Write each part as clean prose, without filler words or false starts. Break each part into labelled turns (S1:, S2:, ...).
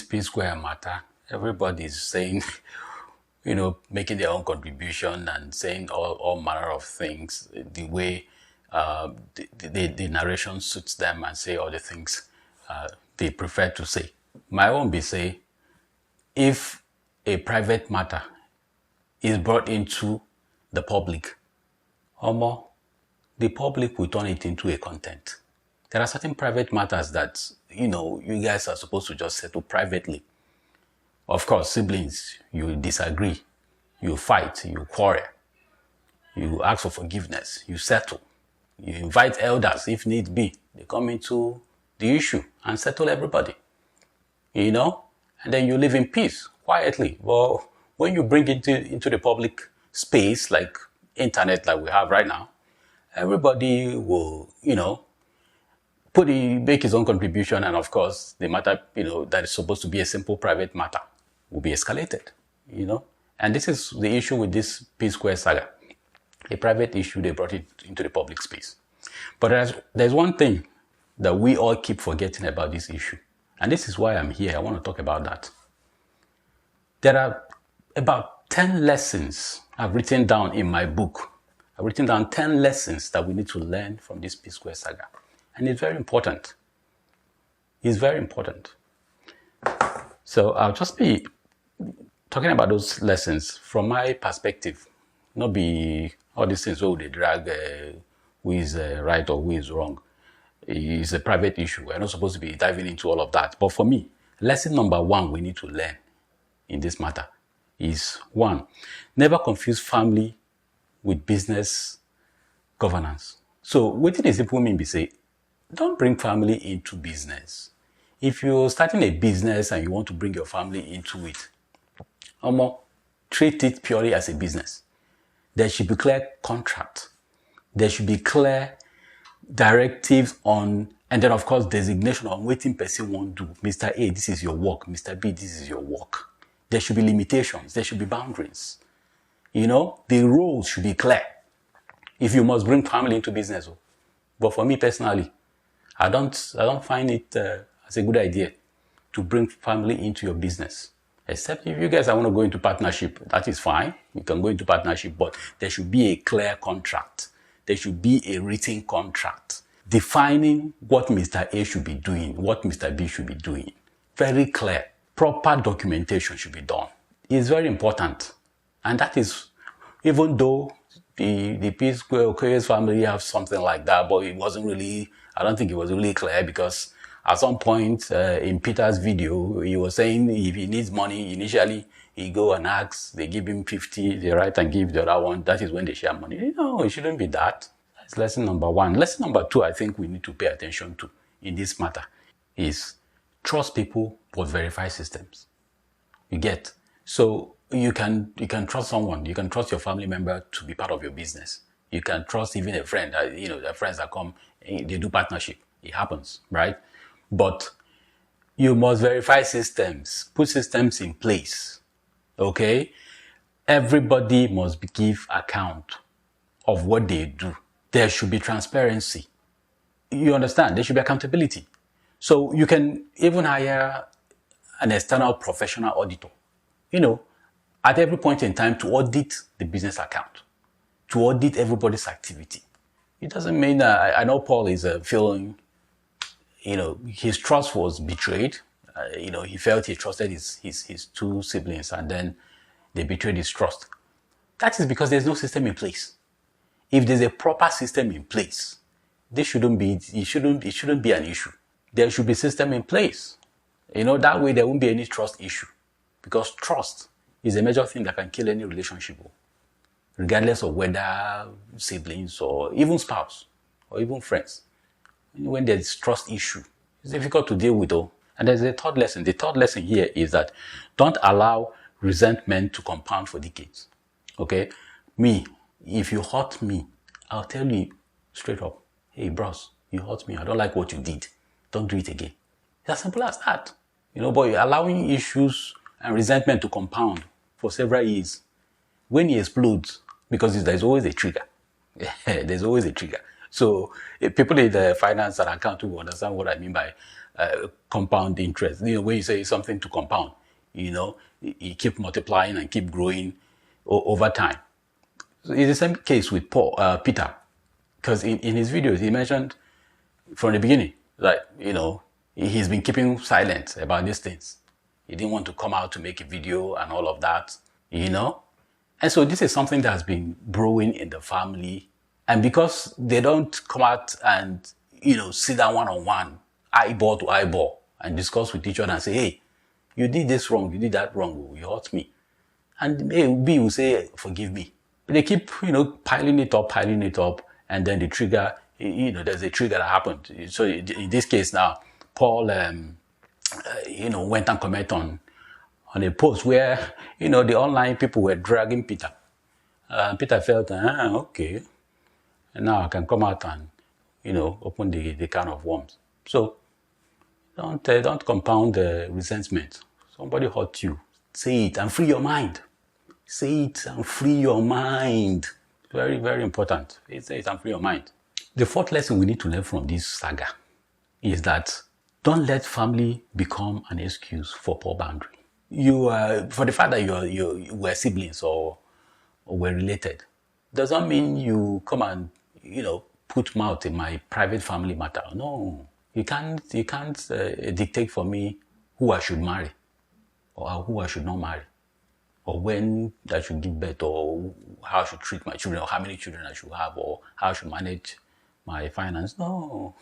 S1: P-Sqaure matter, everybody's saying, making their own contribution and saying all manner of things the way the narration suits them and say all the things they prefer to say. My own be say, if a private matter is brought into the public, the public will turn it into a content. There are certain private matters that, you guys are supposed to just settle privately. Of course, siblings, you disagree, you fight, you quarrel, you ask for forgiveness, you settle, you invite elders if need be. They come into the issue and settle everybody, and then you live in peace, quietly. Well, when you bring it into the public space, like internet like we have right now, everybody will, make his own contribution, and of course, the matter, that is supposed to be a simple private matter will be escalated, And this is the issue with this P-Sqaure saga. A private issue, they brought it into the public space. But there's one thing that we all keep forgetting about this issue. And this is why I'm here. I want to talk about that. There are about 10 lessons I've written down in my book. I've written down 10 lessons that we need to learn from this P-Sqaure saga. And it's very important. It's very important. So I'll just be talking about those lessons from my perspective. Not be all these things, they drag who is right or who is wrong. It's a private issue. We're not supposed to be diving into all of that. But for me, lesson number one we need to learn in this matter is, one, never confuse family with business governance. So what did the people mean by say, don't bring family into business. If you're starting a business and you want to bring your family into it, treat it purely as a business. There should be clear contract. There should be clear directives on, and then of course designation on what person won't do. Mr. A, this is your work. Mr. B, this is your work. There should be limitations. There should be boundaries. The roles should be clear. If you must bring family into business. But for me personally, I don't find it as a good idea to bring family into your business. Except if you guys want to go into partnership, that is fine. You can go into partnership, but there should be a clear contract. There should be a written contract defining what Mr. A should be doing, what Mr. B should be doing. Very clear. Proper documentation should be done. It's very important. And that is, even though the P-Sqaure family have something like that, but it wasn't really, I don't think it was really clear, because at some point in Peter's video, he was saying if he needs money, initially he go and ask, they give him 50, they write and give the other one. That is when they share money. It shouldn't be that. That's lesson number one. Lesson number two, I think we need to pay attention to in this matter is trust people but verify systems. You get? So you can trust someone. You can trust your family member to be part of your business. You can trust even a friend. The friends that come, they do partnership. It happens, right? But you must verify systems. Put systems in place. Okay? Everybody must give account of what they do. There should be transparency. You understand? There should be accountability. So you can even hire an external professional auditor, at every point in time to audit the business account, to audit everybody's activity. It doesn't mean I know Paul is feeling, his trust was betrayed. He felt he trusted his two siblings and then they betrayed his trust. That is because there's no system in place. If there's a proper system in place, it shouldn't be an issue. There should be system in place. That way there won't be any trust issue. Because trust is a major thing that can kill any relationship, regardless of whether siblings or even spouse or even friends. When there's trust issue, it's difficult to deal with. And there's a third lesson. The third lesson here is that don't allow resentment to compound for decades. Okay? If you hurt me, I'll tell you straight up, hey bros, you hurt me. I don't like what you did. Don't do it again. It's as simple as that. But you're allowing issues and resentment to compound for several years. When he explodes, because there's always a trigger. There's always a trigger. So people in the finance and accounting will understand what I mean by compound interest. When you say something to compound, you keep multiplying and keep growing over time. So it's the same case with Peter, because in his videos he mentioned from the beginning that he's been keeping silent about these things. He didn't want to come out to make a video and all of that, And so this is something that has been brewing in the family, and because they don't come out and sit down one-on-one, eyeball to eyeball, and discuss with each other and say, hey, you did this wrong, you did that wrong, you hurt me. And A, B will say, forgive me. But they keep, piling it up, and then the trigger, there's a trigger that happened. So in this case now, Paul, went and commented on a post where, the online people were dragging Peter. Peter felt, okay, and now I can come out and, open the can of worms. So don't compound the resentment. Somebody hurt you. Say it and free your mind. Say it and free your mind. Very, very important. Say it and free your mind. The fourth lesson we need to learn from this saga is that don't let family become an excuse for poor boundary. For the fact that you were siblings or were related, doesn't mean you come and put mouth in my private family matter. No, you can't dictate for me who I should marry or who I should not marry, or when I should give birth, or how I should treat my children, or how many children I should have, or how I should manage my finance. No,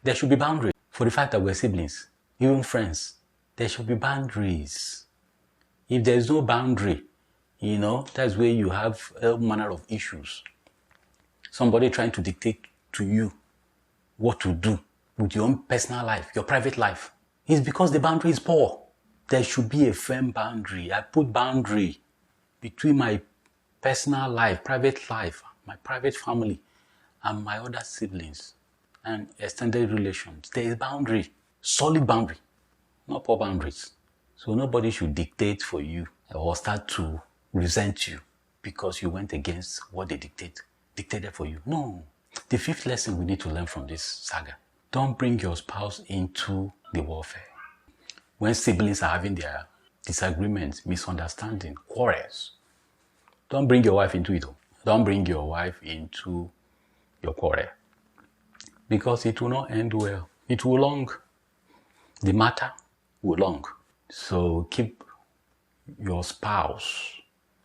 S1: there should be boundaries. For the fact that we're siblings, even friends, there should be boundaries. If there's no boundary, that's where you have all manner of issues. Somebody trying to dictate to you what to do with your own personal life, your private life. It's because the boundary is poor. There should be a firm boundary. I put boundary between my personal life, private life, my private family, and my other siblings and extended relations. There is boundary, solid boundary, not poor boundaries. So nobody should dictate for you or start to resent you because you went against what they dictated for you. No. The fifth lesson we need to learn from this saga: don't bring your spouse into the warfare. When siblings are having their disagreements, misunderstanding, quarrels, don't bring your wife into it. Don't bring your wife into your quarrel, because it will not end well. It will long. The matter will long. So keep your spouse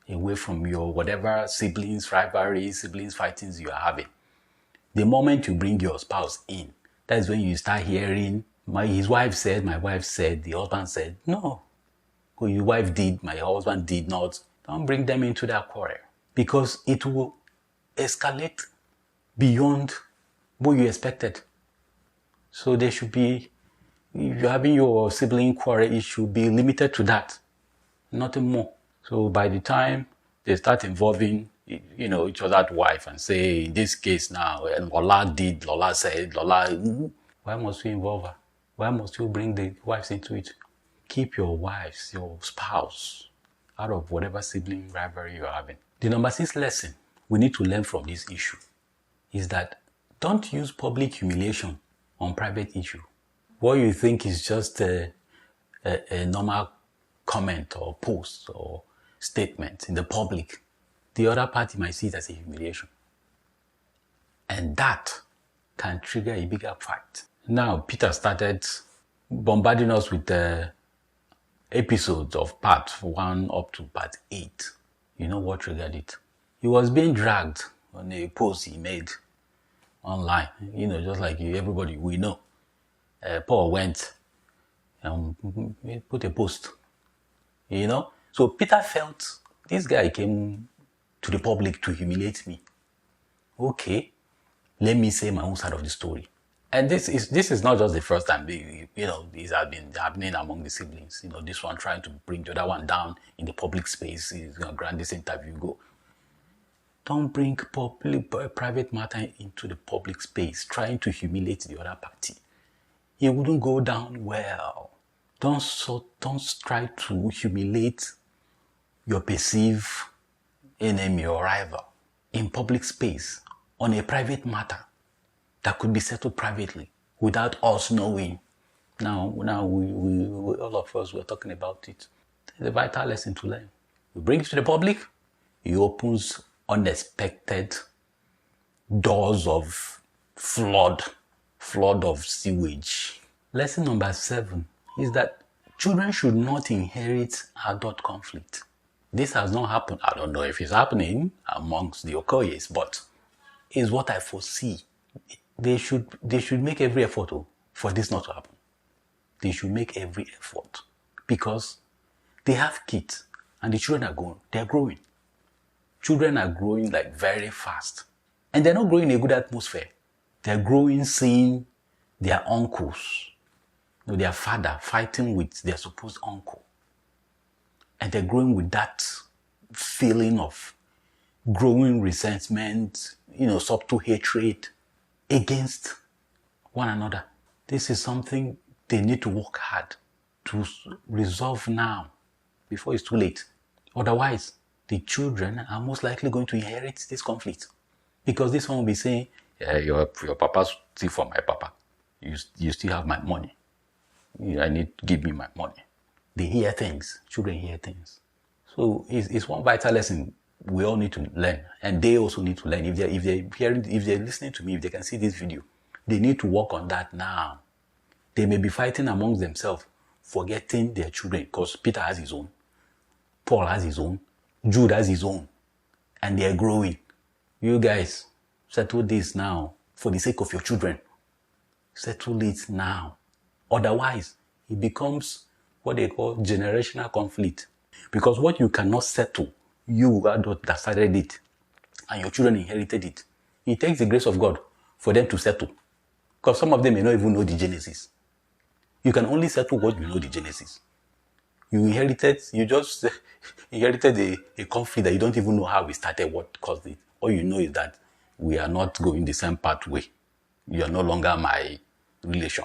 S1: away from your whatever siblings rivalries, siblings fightings you are having. The moment you bring your spouse in, that's when you start hearing, his wife said, my wife said, the husband said. No. Your wife did, my husband did not. Don't bring them into that quarrel, because it will escalate beyond what you expected. So there should be, if you're having your sibling quarrel, it should be limited to that, nothing more. So by the time they start involving, each other's wife, and say, in this case now, Lola did, Lola said, Lola, why must we involve her? Why must you bring the wives into it? Keep your wives, your spouse, out of whatever sibling rivalry you're having. The number 6 lesson we need to learn from this issue is that don't use public humiliation on private issue. What you think is just a normal comment or post or statement in the public, the other party might see it as a humiliation. And that can trigger a bigger fight. Now, Peter started bombarding us with the episodes of part 1 up to part 8. You know what triggered it? He was being dragged on a post he made online. Just like everybody we know. Paul went and put a post. So Peter felt this guy came to the public to humiliate me. Okay, let me say my own side of the story. And this is not just the first time. These have been happening among the siblings. This one trying to bring the other one down in the public space. He's going to grant this interview. Go. Don't bring private matter into the public space, trying to humiliate the other party. It wouldn't go down well. Don't try to humiliate your perceived enemy or rival in public space on a private matter that could be settled privately without us knowing. Now we all of us, we're talking about it. It's a vital lesson to learn. You bring it to the public, it opens unexpected doors of flood of sewage. Lesson number 7 is that children should not inherit adult conflict. This has not happened. I don't know if it's happening amongst the Okoyes, but it's what I foresee. They should make every effort for this not to happen. They should make every effort because they have kids and the children they're growing. Children are growing like very fast. And they're not growing in a good atmosphere. They're growing seeing their uncles, their father fighting with their supposed uncle. And they're growing with that feeling of growing resentment, subtle hatred against one another. This is something they need to work hard to resolve now before it's too late. Otherwise, the children are most likely going to inherit this conflict. Because this one will be saying, your papa steal from my papa. You still have my money. I need to give me my money. They hear things. Children hear things. So it's one vital lesson we all need to learn. And they also need to learn. If they're listening to me, if they can see this video, they need to work on that now. They may be fighting amongst themselves, forgetting their children, because Peter has his own, Paul has his own, Jude has his own, and they're growing. You guys, settle this now for the sake of your children. Settle it now. Otherwise, it becomes what they call generational conflict. Because what you cannot settle, you adult that started it, and your children inherited it. It takes the grace of God for them to settle. Because some of them may not even know the genesis. You can only settle what you know the genesis. You just inherited a conflict that you don't even know how it started, what caused it. All you know is that we are not going the same pathway. You are no longer my relation.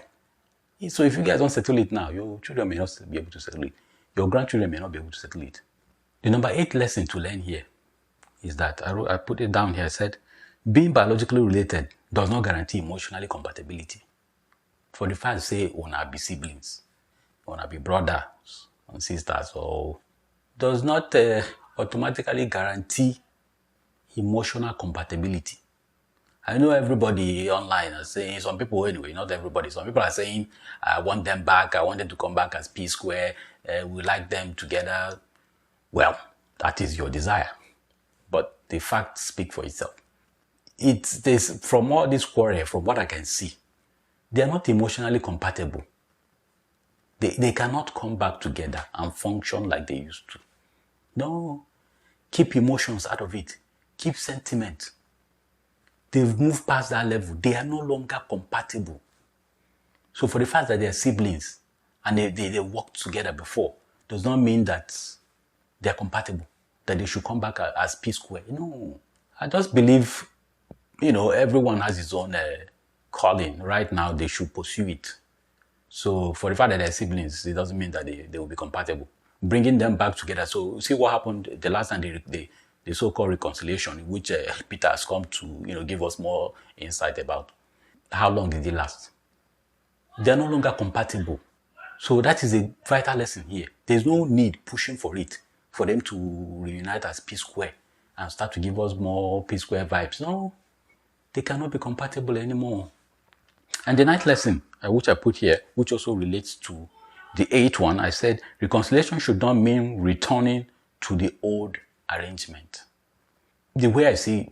S1: So if you guys don't settle it now, your children may not be able to settle it. Your grandchildren may not be able to settle it. The number 8 lesson to learn here is that, I put it down here, I said, being biologically related does not guarantee emotionally compatibility. For the fact, say, wanna be siblings, wanna be brothers and sisters, or does not automatically guarantee emotional compatibility. I know everybody online are saying, some people anyway, not everybody, some people are saying, I want them back, I want them to come back as P-Sqaure, we like them together. Well, that is your desire. But the facts speak for itself. From all this quarrel, from what I can see, they are not emotionally compatible. They cannot come back together and function like they used to. No. Keep emotions out of it. Keep sentiment. They've moved past that level. They are no longer compatible. So for the fact that they are siblings and they worked together before, does not mean that they are compatible, that they should come back as P-Sqaure. No. I just believe, everyone has his own calling. Right now, they should pursue it. So for the fact that they're siblings, it doesn't mean that they will be compatible. Bringing them back together. So see what happened the last time the so-called reconciliation, which Peter has come to give us more insight about. How long did it last? They're no longer compatible. So that is a vital lesson here. There's no need pushing for it, for them to reunite as P-Sqaure and start to give us more P-Sqaure vibes. No, they cannot be compatible anymore. And the 9th lesson, which I put here, which also relates to the 8th one, I said, reconciliation should not mean returning to the old arrangement. The way I see,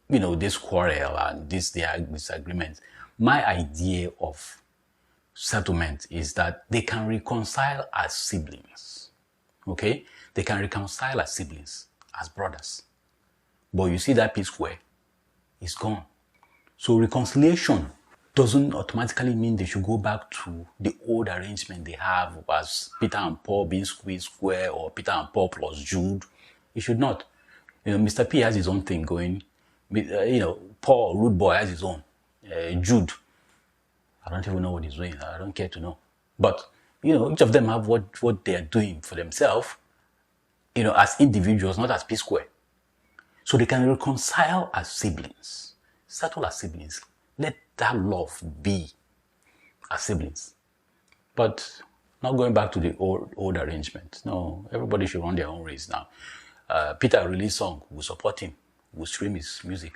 S1: this quarrel and this disagreement, my idea of settlement is that they can reconcile as siblings. Okay? They can reconcile as siblings, as brothers. But you see that P-Sqaure is gone. So reconciliation doesn't automatically mean they should go back to the old arrangement they have as Peter and Paul being P-Sqaure or Peter and Paul plus Jude. It should not. Mr. P has his own thing going. Paul, Rude Boy, has his own. Jude, I don't even know what he's doing. I don't care to know. But, each of them have what they are doing for themselves, as individuals, not as P-Sqaure. So they can reconcile as siblings, settle as siblings. Let that love be as siblings. But not going back to the old arrangement. No, everybody should run their own race now. Peter release song, we support him, we stream his music.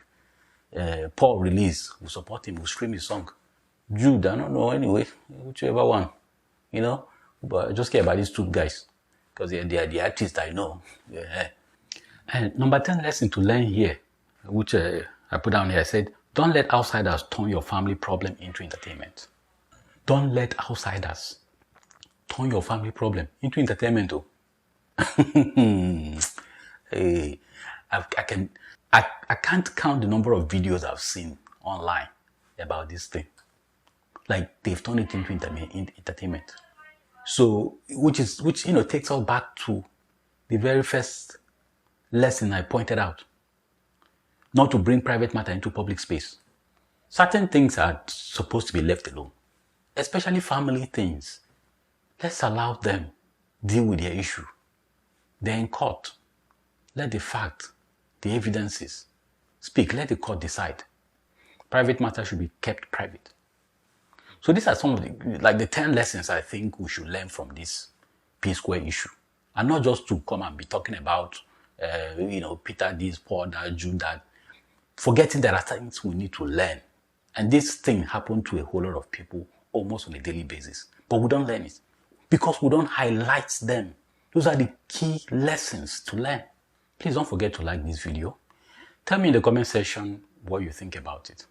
S1: Paul release, we support him, we stream his song. Jude, I don't know anyway, whichever one, you know. But I just care about these two guys because they are the artists I know. Yeah. And number 10 lesson to learn here, which I put down here, I said, don't let outsiders turn your family problem into entertainment. Don't let outsiders turn your family problem into entertainment. Oh. Hey, I can't count the number of videos I've seen online about this thing. Like they've turned it into entertainment. So, which takes us back to the very first lesson I pointed out. Not to bring private matter into public space. Certain things are supposed to be left alone, especially family things. Let's allow them deal with their issue. They're in court. Let the fact, the evidences speak. Let the court decide. Private matter should be kept private. So these are some of the 10 lessons I think we should learn from this P-Sqaure issue. And not just to come and be talking about, Peter this, Paul that, Jude that. Forgetting there are things we need to learn. And this thing happened to a whole lot of people almost on a daily basis. But we don't learn it because we don't highlight them. Those are the key lessons to learn. Please don't forget to like this video. Tell me in the comment section what you think about it.